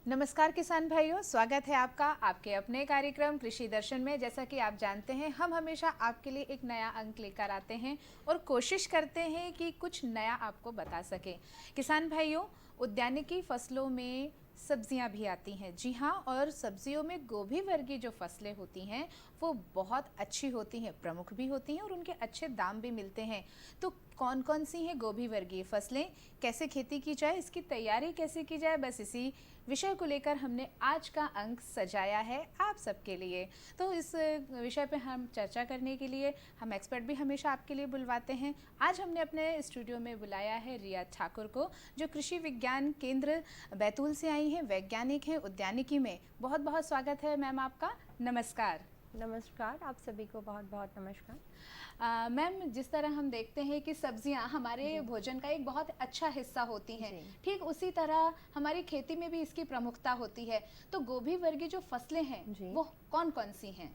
नमस्कार किसान भाइयों, स्वागत है आपका आपके अपने कार्यक्रम कृषि दर्शन में। जैसा कि आप जानते हैं, हम हमेशा आपके लिए एक नया अंक लेकर आते हैं और कोशिश करते हैं कि कुछ नया आपको बता सके। किसान भाइयों, उद्यानिकी फसलों में सब्जियां भी आती हैं। जी हाँ, और सब्जियों में गोभी वर्गीय जो फसलें होती हैं वो बहुत अच्छी होती हैं, प्रमुख भी होती हैं और उनके अच्छे दाम भी मिलते हैं। तो कौन कौन सी हैं गोभी वर्गीय फसलें, कैसे खेती की जाए, इसकी तैयारी कैसे की जाए, बस इसी विषय को लेकर हमने आज का अंक सजाया है आप सबके लिए। तो इस विषय पे हम चर्चा करने के लिए हम एक्सपर्ट भी हमेशा आपके लिए बुलवाते हैं। आज हमने अपने स्टूडियो में बुलाया है रिया ठाकुर को, जो कृषि विज्ञान केंद्र बैतूल से आई हैं, वैज्ञानिक हैं उद्यानिकी में। बहुत बहुत स्वागत है मैम आपका। नमस्कार। नमस्कार, आप सभी को बहुत बहुत नमस्कार। मैम, जिस तरह हम देखते हैं कि सब्जियां हमारे भोजन का एक बहुत अच्छा हिस्सा होती हैं, ठीक उसी तरह हमारी खेती में भी इसकी प्रमुखता होती है। तो गोभी वर्गीय जो फसलें हैं वो कौन कौन सी हैं?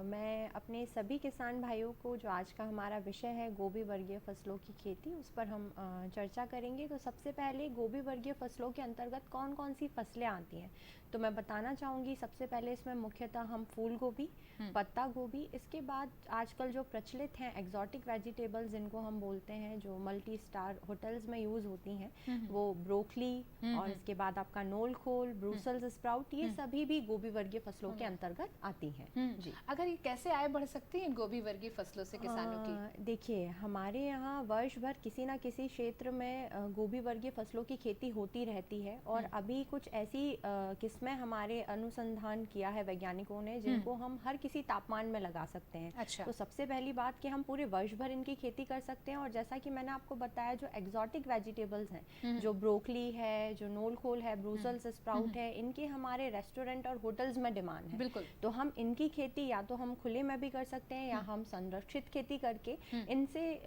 मैं अपने सभी किसान भाइयों को, जो आज का हमारा विषय है गोभी वर्गीय फसलों की खेती, उस पर हम चर्चा करेंगे। तो सबसे पहले गोभी वर्गीय फसलों के अंतर्गत कौन कौन सी फसलें आती हैं, तो मैं बताना चाहूँगी। सबसे पहले इसमें मुख्यतः हम फूल गोभी, पत्ता गोभी, इसके बाद आजकल जो प्रचलित हैं एक्सोटिक वेजिटेबल्स जिनको हम बोलते हैं, जो मल्टी स्टार होटल्स में यूज़ होती हैं, वो ब्रोकली, और इसके बाद आपका नोल खोल, ब्रूसल्स स्प्राउट, ये सभी भी गोभी वर्गीय फसलों के अंतर्गत आती हैं। जी, अगर ये कैसे आय बढ़ सकती है इन गोभी वर्गीय फसलों से किसानों की? देखिए, हमारे यहाँ वर्ष भर किसी ना किसी क्षेत्र में गोभी वर्गीय फसलों की खेती होती रहती है, और अभी कुछ ऐसी किस्में हमारे अनुसंधान किया है वैज्ञानिकों ने, जिनको हम हर किसी तापमान में लगा सकते हैं। अच्छा। तो सबसे पहली बात कि हम पूरे वर्ष भर इनकी खेती कर सकते हैं। और जैसा कि मैंने आपको बताया, जो एक्सोटिक वेजिटेबल्स हैं, जो ब्रोकली है, जो नोल खोल है, ब्रूसल्स स्प्राउट है, इनकी हमारे रेस्टोरेंट और होटल्स में डिमांड है। बिल्कुल। तो हम इनकी खेती या तो हम खुले में भी कर सकते हैं, या हम संरक्षित खेती करके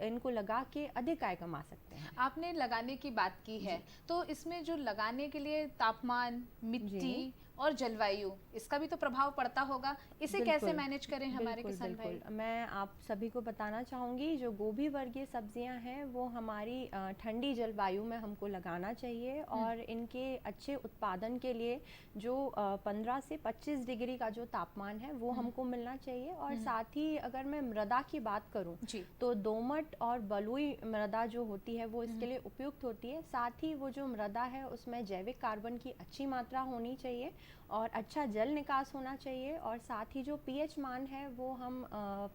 इनको लगा के अधिक आय कमा सकते हैं। आपने लगाने की बात की है, तो इसमें जो लगाने के लिए तापमान, मिट्टी और जलवायु, इसका भी तो प्रभाव पड़ता होगा। इसे कैसे मैनेज करें हमारे किसान भाई? मैं आप सभी को बताना चाहूँगी, जो गोभी वर्गीय सब्जियां हैं वो हमारी ठंडी जलवायु में हमको लगाना चाहिए, और इनके अच्छे उत्पादन के लिए जो 15 से 25 डिग्री का जो तापमान है वो हमको मिलना चाहिए। और साथ ही अगर मैं मृदा की बात करूं, तो दोमट और बलुई मृदा जो होती है वो इसके लिए उपयुक्त होती है। साथ ही वो जो मृदा है उसमें जैविक कार्बन की अच्छी मात्रा होनी चाहिए, और अच्छा जल निकास होना चाहिए। और साथ ही जो पीएच मान है वो हम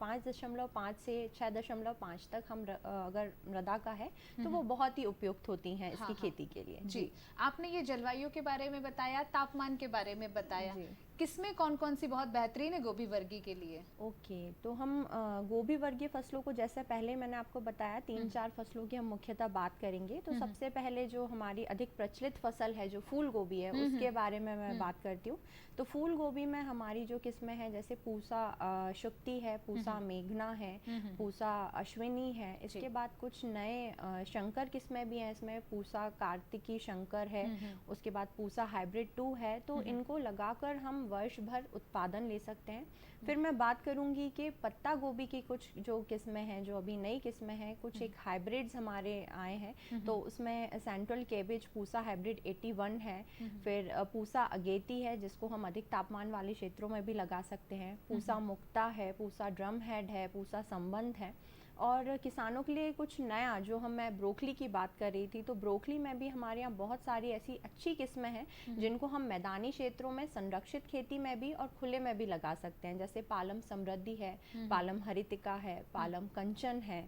5.5 से 6.5 तक हम अगर मृदा का है तो वो बहुत ही उपयुक्त होती हैं इसकी खेती के लिए। जी, आपने ये जलवायु के बारे में बताया, तापमान के बारे में बताया, किसमें कौन कौन सी बहुत बेहतरीन है गोभी वर्गीय के लिए? ओके, तो हम गोभी वर्गीय फसलों को, जैसे पहले मैंने आपको बताया, 3-4 फसलों की हम मुख्यतः बात करेंगे। तो सबसे पहले जो हमारी अधिक प्रचलित फसल है, जो फूल गोभी है, उसके बारे में मैं बात करती हूँ। तो फूल गोभी में हमारी जो किस्में हैं, जैसे पूसा शुक्ति है, पूसा मेघना है, पूसा अश्विनी है। इसके बाद कुछ नए शंकर किस्में भी हैं, इसमें पूसा कार्तिकी शंकर है, उसके बाद पूसा हाइब्रिड 2 है। तो इनको लगाकर हम वर्ष भर उत्पादन ले सकते हैं। फिर मैं बात करूंगी कि पत्ता गोभी की कुछ जो किस्में हैं, जो अभी नई किस्में हैं, कुछ एक हाइब्रिड्स हमारे आए हैं। तो उसमें सेंट्रल केबेज पूसा हाइब्रिड 81 है, फिर पूसा अगेती है, जिसको हम अधिक तापमान वाले क्षेत्रों में भी लगा सकते हैं, पूसा मुक्ता है, पूसा ड्रम हेड है, पूसा संबंध है। और किसानों के लिए कुछ नया, जो मैं ब्रोकली की बात कर रही थी, तो ब्रोकली में भी हमारे यहाँ बहुत सारी ऐसी अच्छी किस्में हैं जिनको हम मैदानी क्षेत्रों में, संरक्षित खेती में भी और खुले में भी लगा सकते हैं। जैसे पालम समृद्धि है, पालम हरितिका है, पालम कंचन है,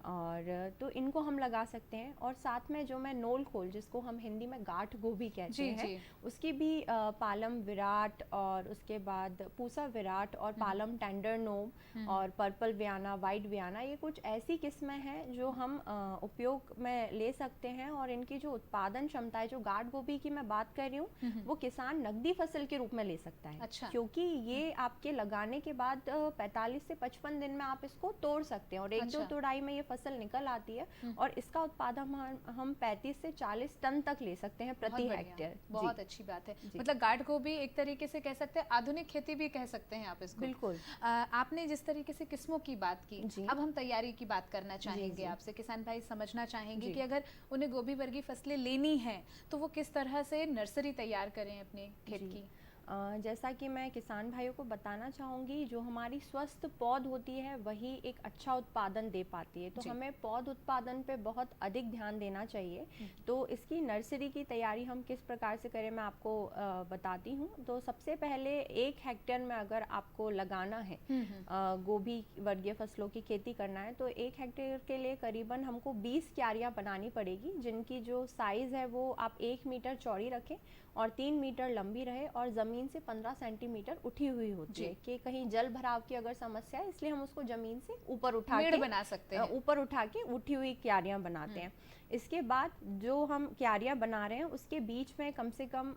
और तो इनको हम लगा सकते हैं। और साथ में जो मैं नोल खोल, जिसको हम हिंदी में गांठ गोभी कहते हैं, उसकी भी पालम विराट, और उसके बाद पूसा विराट, और पालम टेंडर नोम, और पर्पल व्याना, वाइट व्याना, ये कुछ कुछ ऐसी किस्में हैं जो हम उपयोग में ले सकते हैं, और इनकी जो उत्पादन क्षमता है, जो गार्ड गोभी की मैं बात कर रही हूँ, वो किसान नकदी फसल के रूप में ले सकता है। अच्छा। क्योंकि ये आपके लगाने के बाद 45 से 55 दिन में आप इसको तोड़ सकते हैं, और एक दो तोड़ाई में ये फसल निकल आती है, और इसका उत्पादन हम 35 से 40 टन तक ले सकते हैं प्रति हेक्टेयर। बहुत अच्छी बात है। मतलब गार्ड गोभी एक तरीके से कह सकते हैं आधुनिक खेती भी कह सकते हैं आप इसको। बिल्कुल। आपने जिस तरीके से किस्मों की बात की, अब हम तैयारी की बात करना चाहेंगे आपसे। किसान भाई समझना चाहेंगे कि अगर उन्हें गोभी वर्गीय फसलें लेनी है तो वो किस तरह से नर्सरी तैयार करें अपने खेत की। जैसा कि मैं किसान भाइयों को बताना चाहूँगी, जो हमारी स्वस्थ पौध होती है वही एक अच्छा उत्पादन दे पाती है, तो हमें पौध उत्पादन पे बहुत अधिक ध्यान देना चाहिए। तो इसकी नर्सरी की तैयारी हम किस प्रकार से करें, मैं आपको बताती हूँ। तो सबसे पहले 1 हेक्टेयर में अगर आपको लगाना है गोभी वर्गीय फसलों की खेती करना है, तो 1 हेक्टेयर के लिए करीबन हमको 20 क्यारियाँ बनानी पड़ेगी, जिनकी जो साइज़ है वो आप 1 मीटर चौड़ी रखें और 3 मीटर लंबी रहे, और ज़मीन से 15 सेंटीमीटर उठी हुई होती है कि कहीं जल भराव की अगर समस्या है, इसलिए हम उसको ज़मीन से ऊपर उठा के बना सकते हैं, ऊपर उठा के उठी हुई क्यारियाँ बनाते हैं। इसके बाद जो हम क्यारियाँ बना रहे हैं उसके बीच में कम से कम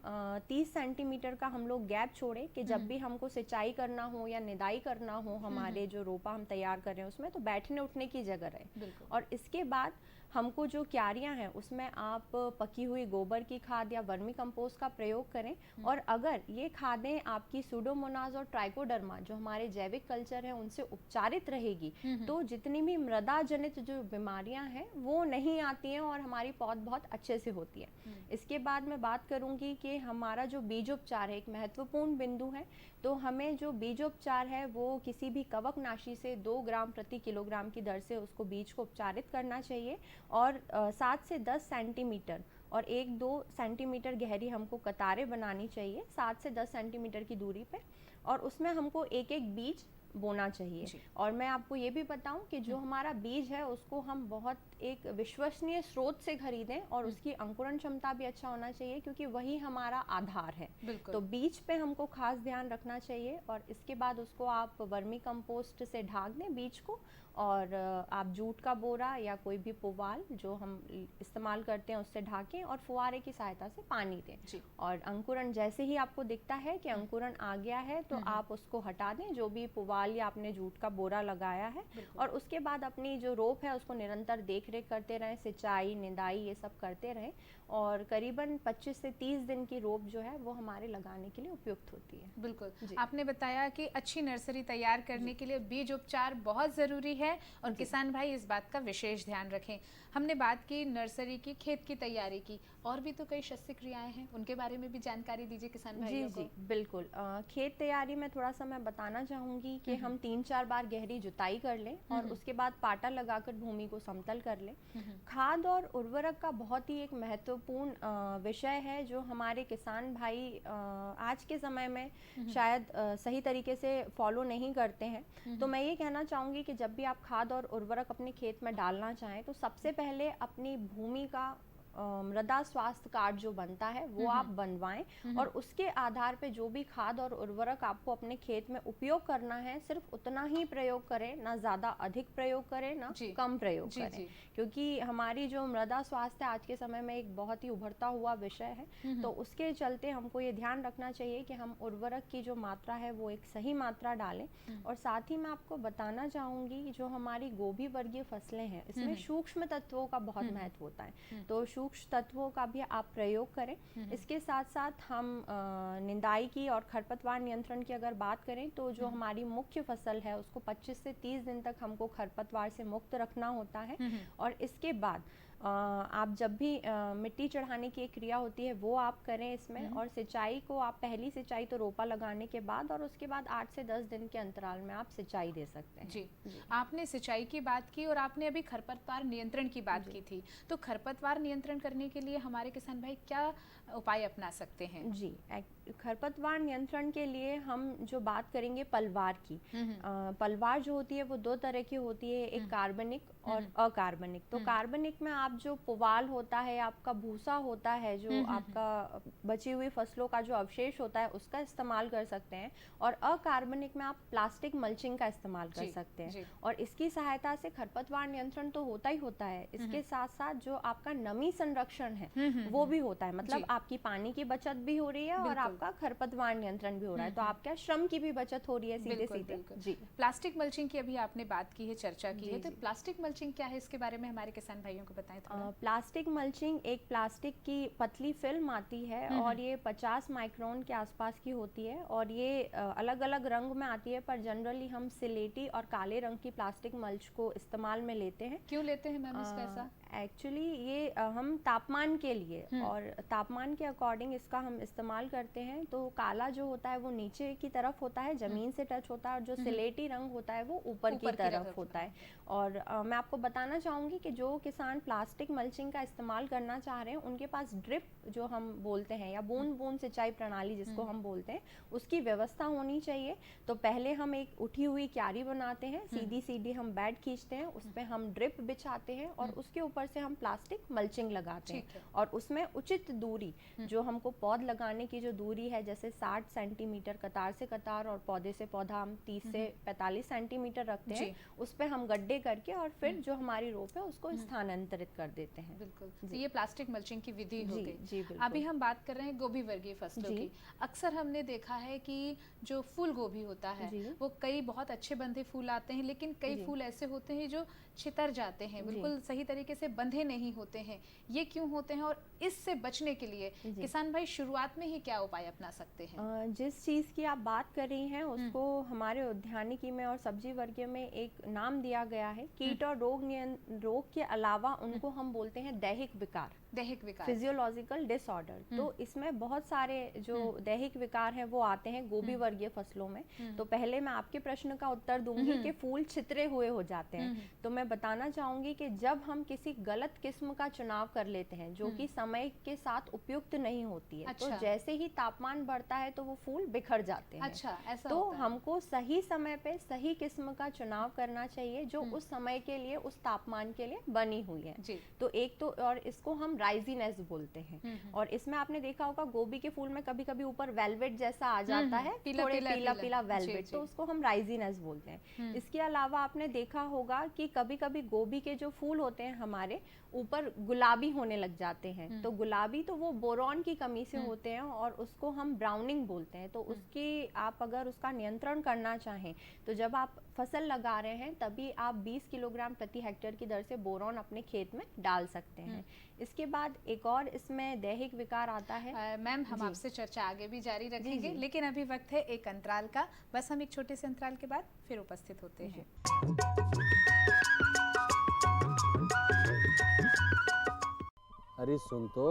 30 सेंटीमीटर का हम लोग गैप छोड़ें, कि जब भी हमको सिंचाई करना हो या निदाई करना हो हमारे जो रोपा हम तैयार कर रहे हैं उसमें, तो बैठने उठने की जगह रहे। और इसके बाद हमको जो क्यारियाँ हैं उसमें आप पकी हुई गोबर की खाद या वर्मी कंपोस्ट का प्रयोग करें, और अगर ये खादें आपकी सूडोमोनास और ट्राइकोडर्मा जो हमारे जैविक कल्चर हैं उनसे उपचारित रहेगी, तो जितनी भी मृदा जनित जो बीमारियां हैं वो नहीं आती हैं और हमारी पौध बहुत अच्छे से होती है। इसके बाद मैं बात करूंगी कि हमारा जो बीजोपचार है एक महत्वपूर्ण बिंदु है। तो हमें जो बीजोपचार है वो किसी भी कवकनाशी से 2 ग्राम प्रति किलोग्राम की दर से उसको बीज को उपचारित करना चाहिए, और 7 से 10 सेंटीमीटर और 1-2 सेंटीमीटर गहरी हमको कतारें बनानी चाहिए 7 से 10 सेंटीमीटर की दूरी पे, और उसमें हमको एक एक बीज बोना चाहिए। और मैं आपको ये भी बताऊं कि जो हमारा बीज है उसको हम बहुत एक विश्वसनीय स्रोत से खरीदें, और उसकी अंकुरण क्षमता भी अच्छा होना चाहिए, क्योंकि वही हमारा आधार है। तो बीज पे हमको खास ध्यान रखना चाहिए, और इसके बाद उसको आप वर्मी कंपोस्ट से ढक दें बीज को, और आप जूट का बोरा या कोई भी पुवाल जो हम इस्तेमाल करते हैं उससे ढाकें, और फुहारे की सहायता से पानी दें। और अंकुरण जैसे ही आपको दिखता है कि अंकुरण आ गया है, तो आप उसको हटा दें, जो भी पुवाल या आपने जूट का बोरा लगाया है, और उसके बाद अपनी जो रोप है उसको निरंतर देख रेख करते रहें, सिंचाई निदाई ये सब करते रहें, और करीबन 25 से 30 दिन की रोप जो है वो हमारे लगाने के लिए उपयुक्त होती है। बिल्कुल। आपने बताया कि अच्छी नर्सरी तैयार करने के लिए बीज उपचार बहुत ज़रूरी है, और किसान भाई इस बात का विशेष ध्यान रखें। हमने बात की नर्सरी की, खेत की तैयारी की, और भी तो कई शस्य क्रियाएं हैं, उनके बारे में भी जानकारी दीजिए किसान भाइयों को। जी बिल्कुल। खेत तैयारी में थोड़ा सा मैं बताना चाहूँगी कि हम 3-4 बार गहरी जुताई कर लें, और उसके बाद पाटा लगाकर भूमि को समतल कर लें। खाद और उर्वरक का बहुत ही एक महत्वपूर्ण विषय है जो हमारे किसान भाई आज के समय में शायद सही तरीके से फॉलो नहीं करते हैं। तो मैं ये कहना चाहूँगी कि जब भी आप खाद और उर्वरक अपने खेत में डालना चाहें, तो सबसे पहले अपनी भूमि का मृदा स्वास्थ्य कार्ड जो बनता है वो आप बनवाएं, और उसके आधार पे जो भी खाद और उर्वरक आपको अपने खेत में उपयोग करना है सिर्फ उतना ही प्रयोग करें, ना ज़्यादा अधिक प्रयोग करें ना कम प्रयोग करें। क्योंकि हमारी जो मृदा स्वास्थ्य आज के समय में एक बहुत ही उभरता हुआ विषय है, तो उसके चलते हमको ये ध्यान रखना चाहिए कि हम उर्वरक की जो मात्रा है वो एक सही मात्रा डालें। और साथ ही मैं आपको बताना चाहूँगी जो हमारी गोभी वर्गीय फसलें हैं इसमें सूक्ष्म तत्वों का बहुत महत्व होता है, तो सूक्ष्म तत्वों का भी आप प्रयोग करें। इसके साथ साथ हम निंदाई की और खरपतवार नियंत्रण की अगर बात करें, तो जो हमारी मुख्य फसल है उसको 25 से 30 दिन तक हमको खरपतवार से मुक्त रखना होता है। और इसके बाद आप जब भी मिट्टी चढ़ाने की एक क्रिया होती है वो आप करें इसमें, और सिंचाई को आप पहली सिंचाई तो रोपा लगाने के बाद, और उसके बाद 8 से 10 दिन के अंतराल में आप सिंचाई दे सकते हैं। जी। आपने सिंचाई की बात की और आपने अभी खरपतवार नियंत्रण की बात की थी, तो खरपतवार नियंत्रण करने के लिए हमारे किसान भाई क्या उपाय अपना सकते हैं? जी, खरपतवार नियंत्रण के लिए हम जो बात करेंगे पलवार की, पलवार जो होती है वो दो तरह की होती है, एक कार्बनिक और अकार्बनिक। तो कार्बनिक में आप जो पुवाल होता है, आपका भूसा होता है, जो आपका बची हुई फसलों का जो अवशेष होता है उसका इस्तेमाल कर सकते हैं, और अकार्बनिक में आप प्लास्टिक मल्चिंग का इस्तेमाल कर सकते हैं। और इसकी सहायता से खरपतवार नियंत्रण तो होता ही होता है, इसके साथ साथ जो आपका नमी संरक्षण है वो भी होता है। मतलब आपकी पानी की बचत भी हो रही है और आपका खरपतवार नियंत्रण भी हो रहा है, तो आपका श्रम की भी बचत हो रही है सीधे सीधे। जी, प्लास्टिक मल्चिंग की अभी आपने बात की है, चर्चा की है, तो प्लास्टिक मल्चिंग क्या है, इसके बारे में हमारे किसान भाइयों को बताएं थोड़ा। प्लास्टिक मल्चिंग एक प्लास्टिक की पतली फिल्म आती है और ये 50 माइक्रोन के आसपास की होती है, और ये अलग अलग रंग में आती है, पर जनरली हम सिलेटी और काले रंग की प्लास्टिक मल्च को इस्तेमाल में लेते हैं। क्यों लेते हैं मैम इसका ऐसा? एक्चुअली ये हम तापमान के लिए और तापमान के अकॉर्डिंग इसका हम इस्तेमाल करते हैं। तो काला जो होता है वो नीचे की तरफ होता है, जमीन से टच होता है, और जो सिलेटी रंग होता है वो ऊपर की तरफ होता है। और मैं आपको बताना चाहूँगी कि जो किसान प्लास्टिक मल्चिंग का इस्तेमाल करना चाह रहे हैं उनके पास ड्रिप जो हम बोलते हैं, या बूंद बूंद सिंचाई प्रणाली जिसको हम बोलते हैं, उसकी व्यवस्था होनी चाहिए। तो पहले हम एक उठी हुई क्यारी बनाते हैं, सीधी सीधी हम बेड खींचते हैं, उस पर हम ड्रिप बिछाते हैं और उसके ऊपर से हम प्लास्टिक मल्चिंग लगाते हैं। और उसमें उचित दूरी, जो हमको पौध लगाने की जो दूरी है, जैसे 60 सेंटीमीटर कतार से कतार और पौधे से पौधा हम 30 से 45 सेंटीमीटर रखते हैं, उस पे हम गड्ढे करके और फिर जो हमारी रोप है उसको स्थानांतरित कर देते हैं। बिल्कुल, तो ये प्लास्टिक मल्चिंग की विधि हो गई। जी, अभी हम बात कर रहे हैं गोभी वर्गीय फसलों की। अक्सर हमने देखा है कि जो फूल गोभी होता है वो कई बहुत अच्छे बंधे फूल आते हैं, लेकिन कई फूल ऐसे होते हैं जो छितर जाते हैं, बिल्कुल सही तरीके से बंधे नहीं होते हैं। ये क्यों होते हैं और इससे बचने के लिए किसान भाई शुरुआत में ही क्या उपाय अपना सकते हैं? जिस चीज़ की आप बात कर रही हैं उसको हमारे उद्यानिकी में और सब्जी वर्गीय में एक नाम दिया गया है। कीट और रोग के अलावा उनको हम बोलते हैं दैहिक विकार, फिजियोलॉजिकल डिसऑर्डर। तो इसमें बहुत सारे जो दैहिक विकार हैं वो आते हैं गोभी वर्गीय फसलों में। तो पहले मैं आपके प्रश्न का उत्तर दूंगी कि फूल छितरे हुए हो जाते हैं। तो मैं बताना चाहूंगी कि जब हम किसी गलत किस्म का चुनाव कर लेते हैं जो कि समय के साथ उपयुक्त नहीं होती है, तो जैसे ही तापमान बढ़ता है तो वो फूल बिखर जाते हैं। ऐसा तो हमको सही समय पे सही किस्म का चुनाव करना चाहिए जो उस समय के लिए, उस तापमान के लिए बनी हुई है। तो एक तो, और इसको हम राइजीनेस बोलते हैं। और इसमें आपने देखा होगा गोभी के फूल में कभी कभी ऊपर वेलवेट जैसा आ जाता है, थोड़े पीला वेलवेट, तो उसको हम राइजीनेस बोलते हैं। इसके अलावा आपने देखा होगा कि कभी कभी गोभी के जो फूल होते हैं हमारे ऊपर गुलाबी होने लग जाते हैं। तो गुलाबी तो वो बोरॉन की कमी से होते हैं और उसको हम ब्राउनिंग बोलते हैं। तो उसकी आप अगर उसका नियंत्रण करना चाहें तो जब आप फसल लगा रहे हैं तभी आप 20 किलोग्राम प्रति हेक्टेयर की दर से बोरॉन अपने खेत में डाल सकते हैं। इसके बाद एक और इसमें दैहिक विकार आता है। मैम हम आपसे चर्चा आगे भी जारी रखेंगे, लेकिन अभी वक्त है एक अंतराल का। बस हम एक छोटे से अंतराल के बाद फिर उपस्थित होते हैं। अरे सुन तो।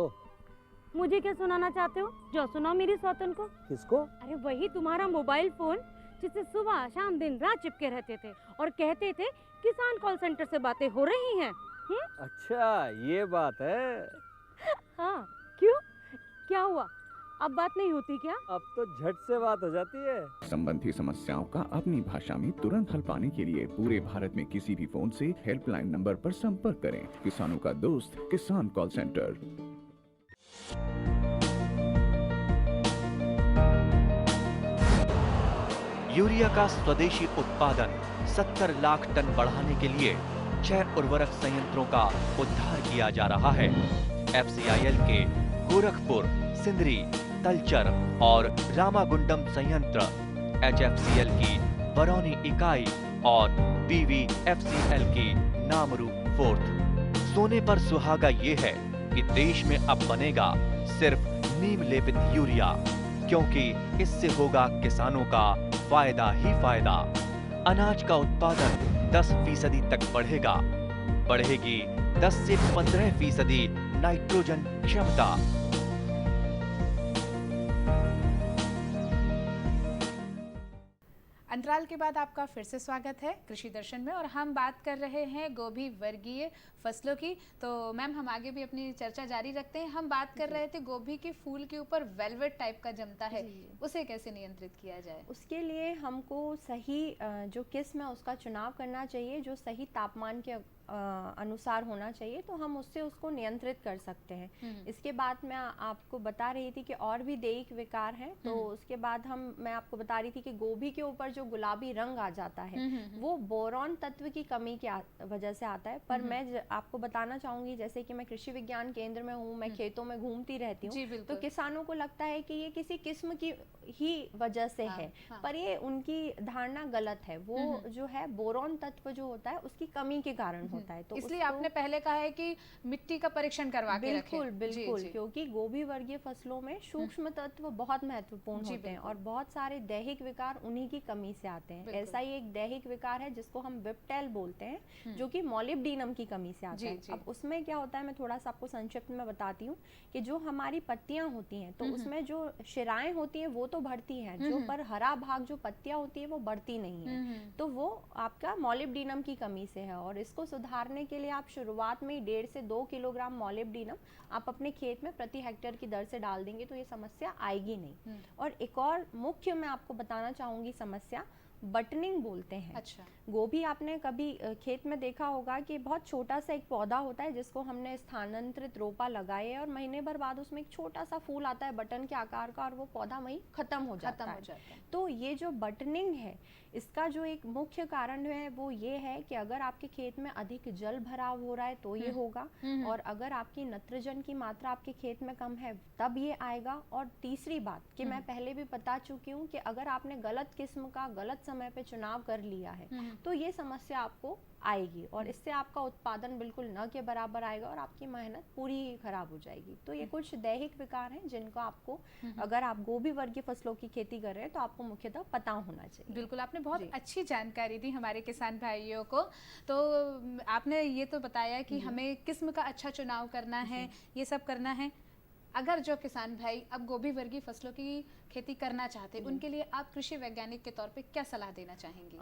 मुझे क्या सुनाना चाहते हो? जो सुनाओ मेरी सौतन को। किसको? अरे वही तुम्हारा मोबाइल फोन जिससे सुबह शाम दिन रात चिपके रहते थे और कहते थे किसान कॉल सेंटर से बातें हो रही हैं। अच्छा ये बात है। हाँ क्यों, क्या हुआ? अब बात नहीं होती क्या? अब तो झट से बात हो जाती है। संबंधी समस्याओं का अपनी भाषा में तुरंत हल पाने के लिए पूरे भारत में किसी भी फोन से हेल्पलाइन नंबर पर संपर्क करें। किसानों का दोस्त किसान कॉल सेंटर। यूरिया का स्वदेशी उत्पादन 70 लाख टन बढ़ाने के लिए 6 उर्वरक संयंत्रों का उद्धार किया जा रहा है। FCIL के गोरखपुर, सिंदरी, तलचर और रामागुंडम संयंत्र, HFCL की बरौनी इकाई और BVFCL की नामरू फोर्थ। सोने पर सुहागा ये है कि देश में अब बनेगा सिर्फ नीम लेपित यूरिया, क्योंकि इससे होगा किसानों का फायदा ही फायदा। अनाज का उत्पादन 10% तक बढ़ेगा। बढ़ेगी 10 से 15% नाइट्रोजन क्षमता। अंतराल के बाद आपका फिर से स्वागत है कृषि दर्शन में और हम बात कर रहे हैं गोभी वर्गीय फसलों की। तो मैम हम आगे भी अपनी चर्चा जारी रखते हैं। हम बात कर रहे थे गोभी के फूल के ऊपर वेलवेट टाइप का जमता है, उसे कैसे नियंत्रित किया जाए? उसके लिए हमको सही जो किस्म है उसका चुनाव करना चाहिए, जो सही तापमान के अनुसार होना चाहिए, तो हम उससे उसको नियंत्रित कर सकते हैं। इसके बाद मैं आपको बता रही थी कि और भी दैहिक विकार हैं, तो उसके बाद मैं आपको बता रही थी कि गोभी के ऊपर जो गुलाबी रंग आ जाता है वो बोरॉन तत्व की कमी की वजह से आता है। पर मैं आपको बताना चाहूंगी, जैसे कि मैं कृषि विज्ञान केंद्र में हूँ, मैं खेतों में घूमती रहती हूँ, तो किसानों को लगता है कि ये किसी किस्म की ही वजह से है, पर ये उनकी धारणा गलत है। वो जो है बोरॉन तत्व जो होता है उसकी कमी के कारण होता है। तो इसलिए आपने पहले कहा है कि मिट्टी का परीक्षण करवा के रखें। बिल्कुल बिल्कुल, क्योंकि गोभी वर्गीय फसलों में सूक्ष्म तत्व बहुत महत्वपूर्ण होते हैं और बहुत सारे दैहिक विकार उन्हीं की कमी से आते हैं। ऐसा ही एक दैहिक विकार है जिसको हम विप्टेल बोलते हैं, जो कि मॉलिब्डेनम की कमी से आता है। अब उसमें क्या होता है, मैं थोड़ा सा आपको संक्षिप्त में बताती हूँ कि जो हमारी पत्तियां होती हैं तो उसमें जो शिराएं होती हैं वो तो बढ़ती हैं, जो पर हरा भाग जो पत्तियां होती है वो बढ़ती नहीं है, तो वो आपका मॉलिब्डेनम की कमी से है। और इसको सुधारने के लिए आप शुरुआत में 1.5 से 2 किलोग्राम मॉलिब्डेनम आप अपने खेत में प्रति हेक्टेयर की दर से डाल देंगे तो ये समस्या आएगी नहीं। और एक और मुख्य मैं आपको बताना चाहूंगी समस्या बटनिंग बोलते हैं। अच्छा। गोभी आपने कभी खेत में देखा होगा कि बहुत छोटा सा एक पौधा होता है जिसको हमने स्थानांतरित रोपा लगाए है और महीने भर बाद उसमें एक छोटा सा फूल आता है बटन के आकार का और वो पौधा वहीं खत्म हो जाता है। तो ये जो बटनिंग है इसका जो एक मुख्य कारण है वो ये है कि अगर आपके खेत में अधिक जल भराव हो रहा है तो ये होगा, और अगर आपकी नाइट्रोजन की मात्रा आपके खेत में कम है तब ये आएगा। और तीसरी बात कि मैं पहले भी बता चुकी हूँ कि अगर आपने गलत किस्म का गलत समय पे चुनाव कर लिया है तो ये समस्या आपको आएगी और इससे आपका उत्पादन बिल्कुल न के बराबर आएगा और आपकी मेहनत पूरी ही खराब हो जाएगी। तो ये कुछ दैहिक विकार हैं जिनको आपको, अगर आप गोभी वर्गीय फसलों की खेती कर रहे हैं तो आपको मुख्यतः पता होना चाहिए। बिल्कुल, आपने बहुत अच्छी जानकारी दी हमारे किसान भाइयों को। तो आपने ये तो बताया कि हमें किस्म का अच्छा चुनाव करना है, ये सब करना है। अगर जो किसान भाई अब गोभी वर्गीय फसलों की खेती करना चाहते हैं उनके लिए आप कृषि वैज्ञानिक के तौर पे क्या सलाह देना चाहेंगे?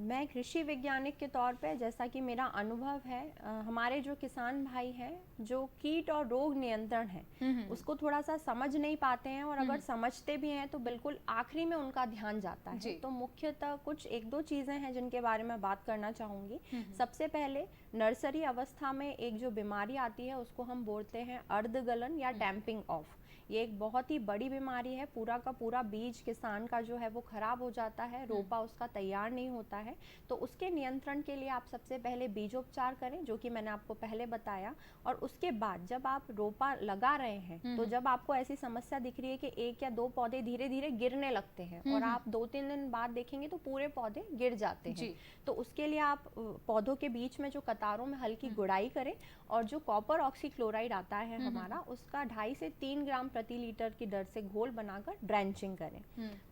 मैं कृषि वैज्ञानिक के तौर पे, जैसा कि मेरा अनुभव है, हमारे जो किसान भाई हैं जो कीट और रोग नियंत्रण है उसको थोड़ा सा समझ नहीं पाते हैं, और अगर समझते भी हैं तो बिल्कुल आखिरी में उनका ध्यान जाता है। तो मुख्यतः कुछ 1-2 चीजें हैं जिनके बारे में बात करना चाहूंगी। सबसे पहले नर्सरी अवस्था में एक जो बीमारी आती है उसको हम बोलते हैं अर्धगलन या डैम्पिंग ऑफ। ये एक बहुत ही बड़ी बीमारी है, पूरा का पूरा बीज किसान का जो है वो खराब हो जाता है, रोपा उसका तैयार नहीं होता है। तो उसके नियंत्रण के लिए आप सबसे पहले बीजोपचार करें, जो कि मैंने आपको पहले बताया। और उसके बाद जब आप रोपा लगा रहे हैं तो जब आपको ऐसी समस्या दिख रही है कि 1 या 2 पौधे धीरे धीरे गिरने लगते हैं और आप 2-3 दिन बाद देखेंगे तो पूरे पौधे गिर जाते हैं, तो उसके लिए आप पौधों के बीच में जो कतारों में हल्की गुड़ाई करें और जो कॉपर ऑक्सीक्लोराइड आता है हमारा, उसका 2.5 से 3 ग्राम प्रति लीटर की दर से घोल बनाकर ड्रेंचिंग करें।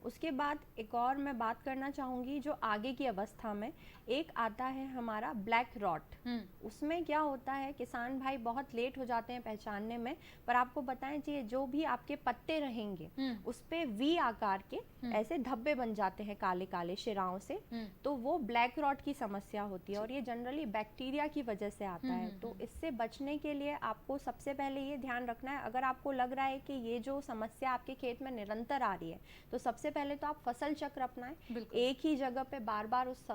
उसके बाद एक और मैं बात करना चाहूंगी, जो आगे की अवस्था में एक आता है हमारा ब्लैक रॉट। उसमें क्या होता है, किसान भाई बहुत लेट हो जाते हैं पहचानने में, पर आपको बताएं कि जो भी आपके पत्ते रहेंगे उस पे वी आकार के ऐसे धब्बे बन जाते हैं काले काले शिराओं से, तो वो ब्लैक रॉट की समस्या होती है और ये जनरली बैक्टीरिया की वजह से आता है। तो इससे बचने के लिए आपको सबसे पहले ये ध्यान रखना है, अगर आपको लग रहा है कि ये जो समस्या आपके खेत में निरंतर आ रही है तो सबसे पहले तो आप फसल चक्र अपनाएं, एक ही जगह पे बार बार उस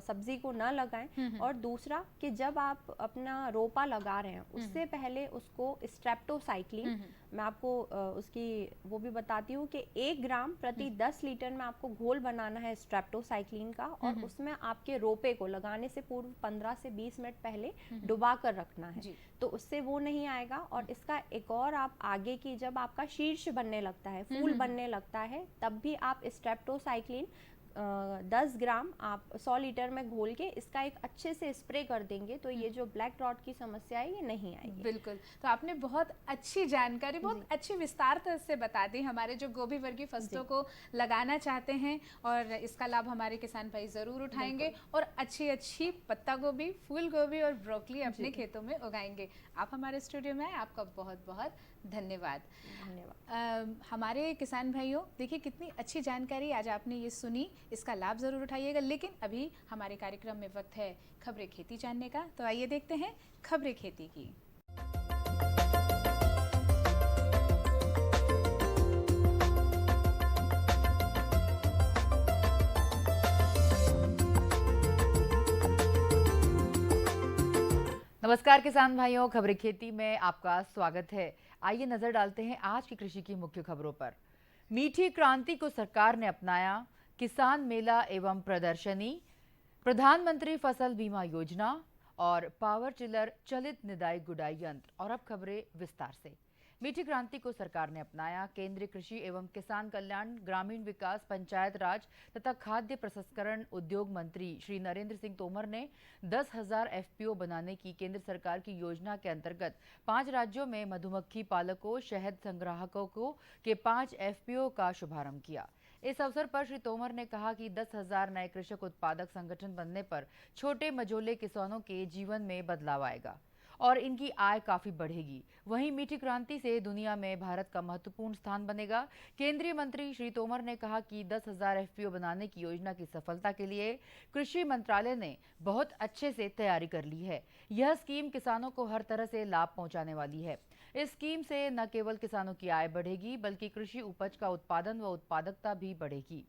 सब्जी को न लगाएं। और दूसरा कि जब आप अपना रोपा लगा रहे हैं उससे पहले उसको स्ट्रेप्टोसाइक्लिन, मैं आपको उसकी वो भी बताती हूँ कि 1 ग्राम प्रति 10 लीटर में आपको घोल बनाना है स्ट्रेप्टोसाइक्लिन का, और उसमें आपके रोपे को लगाने से पूर्व 15 से 20 मिनट पहले डुबा कर रखना है, तो उससे वो नहीं आएगा। और इसका एक और, आप आगे की जब आपका शीर्ष बनने लगता है, फूल बनने लगता है, तब भी आप स्ट्रेप्टोसाइक्लिन 10 ग्राम आप 100 लीटर में घोल के इसका एक अच्छे से स्प्रे कर देंगे तो ये जो ब्लैक रॉट की समस्या है ये नहीं आएगी। बिल्कुल, तो आपने बहुत अच्छी जानकारी, बहुत अच्छी विस्तार से बता दी हमारे जो गोभी वर्गीय फसलों को लगाना चाहते हैं, और इसका लाभ हमारे किसान भाई जरूर उठाएंगे और अच्छी अच्छी पत्ता गोभी, फूल गोभी और ब्रोकली अपने खेतों में उगाएंगे। आप हमारे स्टूडियो में आए, आपका बहुत बहुत धन्यवाद। धन्यवाद। हमारे किसान भाइयों, देखिए कितनी अच्छी जानकारी आज आपने ये सुनी, इसका लाभ ज़रूर उठाइएगा। लेकिन अभी हमारे कार्यक्रम में वक्त है खबरें खेती जानने का, तो आइए देखते हैं खबरें खेती की। नमस्कार किसान भाइयों, खबरें खेती में आपका स्वागत है। आइए नजर डालते हैं आज की कृषि की मुख्य खबरों पर। मीठी क्रांति को सरकार ने अपनाया, किसान मेला एवं प्रदर्शनी, प्रधानमंत्री फसल बीमा योजना और पावर टिलर चलित निदाई गुड़ाई यंत्र। और अब खबरें विस्तार से। मीठी क्रांति को सरकार ने अपनाया। केंद्रीय कृषि एवं किसान कल्याण, ग्रामीण विकास, पंचायत राज तथा खाद्य प्रसंस्करण उद्योग मंत्री श्री नरेंद्र सिंह तोमर ने 10,000 एफपीओ बनाने की केंद्र सरकार की योजना के अंतर्गत 5 राज्यों में मधुमक्खी पालकों, शहद संग्राहकों के 5 एफपीओ का शुभारंभ किया। इस अवसर पर श्री तोमर ने कहा कि 10,000 नए कृषक उत्पादक संगठन बनने पर छोटे मझोले किसानों के जीवन में बदलाव आएगा और इनकी आय काफी बढ़ेगी। वहीं मीठी क्रांति से दुनिया में भारत का महत्वपूर्ण स्थान बनेगा। केंद्रीय मंत्री श्री तोमर ने कहा कि 10,000 एफपीओ बनाने की योजना की सफलता के लिए कृषि मंत्रालय ने बहुत अच्छे से तैयारी कर ली है। यह स्कीम किसानों को हर तरह से लाभ पहुंचाने वाली है। इस स्कीम से न केवल किसानों की आय बढ़ेगी बल्कि कृषि उपज का उत्पादन व उत्पादकता भी बढ़ेगी।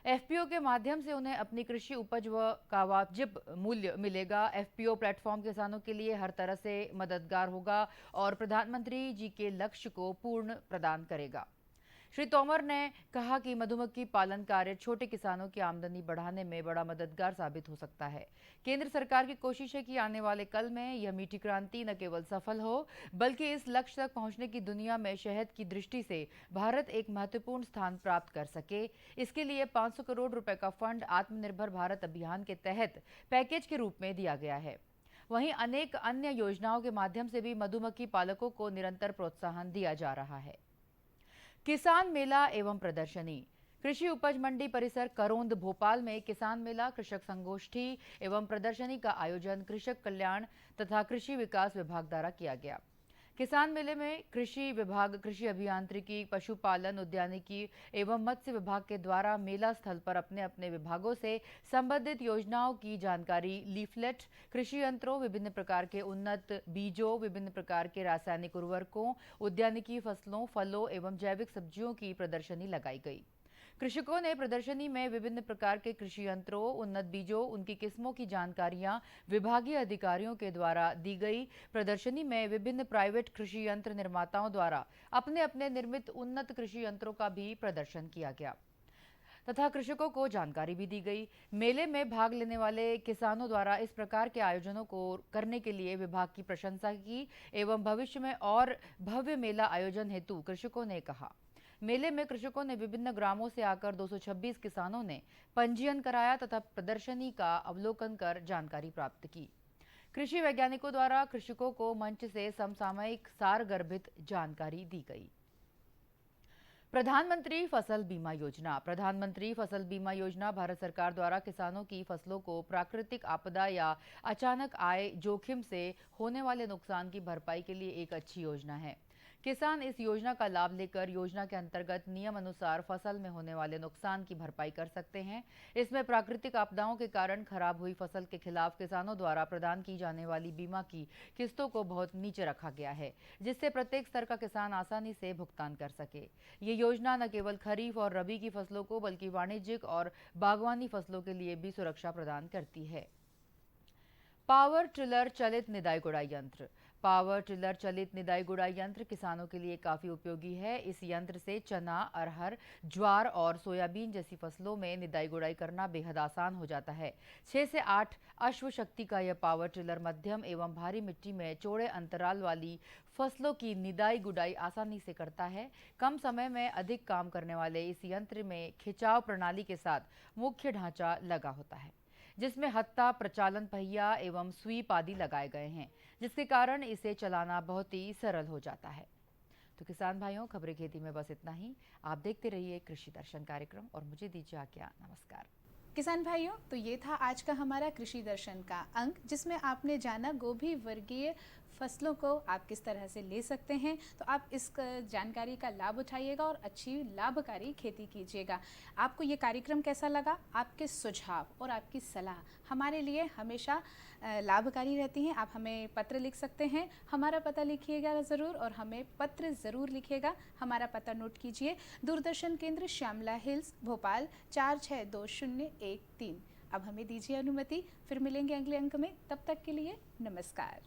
एफपीओ के माध्यम से उन्हें अपनी कृषि उपज का वाजिब मूल्य मिलेगा। एफपीओ प्लेटफॉर्म किसानों के लिए हर तरह से मददगार होगा और प्रधानमंत्री जी के लक्ष्य को पूर्ण प्रदान करेगा। श्री तोमर ने कहा कि मधुमक्खी पालन कार्य छोटे किसानों की आमदनी बढ़ाने में बड़ा मददगार साबित हो सकता है। केंद्र सरकार की कोशिश है कि आने वाले कल में यह मीठी क्रांति न केवल सफल हो बल्कि इस लक्ष्य तक पहुंचने की दुनिया में शहद की दृष्टि से भारत एक महत्वपूर्ण स्थान प्राप्त कर सके। इसके लिए 500 करोड़ रुपए का फंड आत्मनिर्भर भारत अभियान के तहत पैकेज के रूप में दिया गया है। वहीं अनेक अन्य योजनाओं के माध्यम से भी मधुमक्खी पालकों को निरंतर प्रोत्साहन दिया जा रहा है। किसान मेला एवं प्रदर्शनी। कृषि उपज मंडी परिसर करोंद भोपाल में किसान मेला, कृषक संगोष्ठी एवं प्रदर्शनी का आयोजन कृषक कल्याण तथा कृषि विकास विभाग द्वारा किया गया। किसान मेले में कृषि विभाग, कृषि अभियांत्रिकी, पशुपालन, उद्यानिकी एवं मत्स्य विभाग के द्वारा मेला स्थल पर अपने अपने विभागों से संबंधित योजनाओं की जानकारी, लीफलेट, कृषि यंत्रों, विभिन्न प्रकार के उन्नत बीजों, विभिन्न प्रकार के रासायनिक उर्वरकों, उद्यानिकी फसलों, फलों एवं जैविक सब्जियों की प्रदर्शनी लगाई गई। कृषकों ने प्रदर्शनी में विभिन्न प्रकार के कृषि यंत्रों, उन्नत बीजों, उनकी किस्मों की जानकारियां विभागीय अधिकारियों के द्वारा दी गई। प्रदर्शनी में विभिन्न प्राइवेट कृषि यंत्र निर्माताओं द्वारा अपने अपने निर्मित उन्नत कृषि यंत्रों का भी प्रदर्शन किया गया तथा कृषकों को जानकारी भी दी गई। मेले में भाग लेने वाले किसानों द्वारा इस प्रकार के आयोजनों को करने के लिए विभाग की प्रशंसा की एवं भविष्य में और भव्य मेला आयोजन हेतु कृषकों ने कहा। मेले में कृषकों ने विभिन्न ग्रामों से आकर 226 किसानों ने पंजीयन कराया तथा प्रदर्शनी का अवलोकन कर जानकारी प्राप्त की। कृषि वैज्ञानिकों द्वारा कृषकों को मंच से समसामयिक सारगर्भित जानकारी दी गई। प्रधानमंत्री फसल बीमा योजना। प्रधानमंत्री फसल बीमा योजना भारत सरकार द्वारा किसानों की फसलों को प्राकृतिक आपदा या अचानक आए जोखिम से होने वाले नुकसान की भरपाई के लिए एक अच्छी योजना है। किसान इस योजना का लाभ लेकर योजना के अंतर्गत नियम अनुसार फसल में होने वाले नुकसान की भरपाई कर सकते हैं। इसमें प्राकृतिक आपदाओं के कारण खराब हुई फसल के खिलाफ किसानों द्वारा प्रदान की जाने वाली बीमा की किस्तों को बहुत नीचे रखा गया है, जिससे प्रत्येक स्तर का किसान आसानी से भुगतान कर सके। ये योजना न केवल खरीफ और रबी की फसलों को बल्कि वाणिज्यिक और बागवानी फसलों के लिए भी सुरक्षा प्रदान करती है। पावर टिलर चलित निदाई गुड़ाई यंत्र। पावर टिलर चलित निदाई गुड़ाई यंत्र किसानों के लिए काफी उपयोगी है। इस यंत्र से चना, अरहर, ज्वार और सोयाबीन जैसी फसलों में निदाई गुड़ाई करना बेहद आसान हो जाता है। 6 से 8 अश्व शक्ति का यह पावर टिलर मध्यम एवं भारी मिट्टी में चौड़े अंतराल वाली फसलों की निदाई गुड़ाई आसानी से करता है। कम समय में अधिक काम करने वाले इस यंत्र में खिंचाव प्रणाली के साथ मुख्य ढांचा लगा होता है, जिसमें हत्था, प्रचालन पहिया एवं स्वीप आदि लगाए गए हैं, जिसके कारण इसे चलाना बहुत ही सरल हो जाता है। तो किसान भाइयों, खबरें खेती में बस इतना ही। आप देखते रहिए कृषि दर्शन कार्यक्रम और मुझे दीजिए आज्ञा। नमस्कार। किसान भाइयों, तो ये था आज का हमारा कृषि दर्शन का अंक, जिसमें आपने जाना गोभी वर्गीय फसलों को आप किस तरह से ले सकते हैं। तो आप इस जानकारी का लाभ उठाइएगा और अच्छी लाभकारी खेती कीजिएगा। आपको ये कार्यक्रम कैसा लगा? आपके सुझाव और आपकी सलाह हमारे लिए हमेशा लाभकारी रहती हैं। आप हमें पत्र लिख सकते हैं। हमारा पता लिखिएगा ज़रूर और हमें पत्र ज़रूर लिखिएगा। हमारा पता नोट कीजिए, दूरदर्शन केंद्र श्यामला हिल्स, भोपाल 462013। अब हमें दीजिए अनुमति, फिर मिलेंगे अगले अंक में। तब तक के लिए नमस्कार।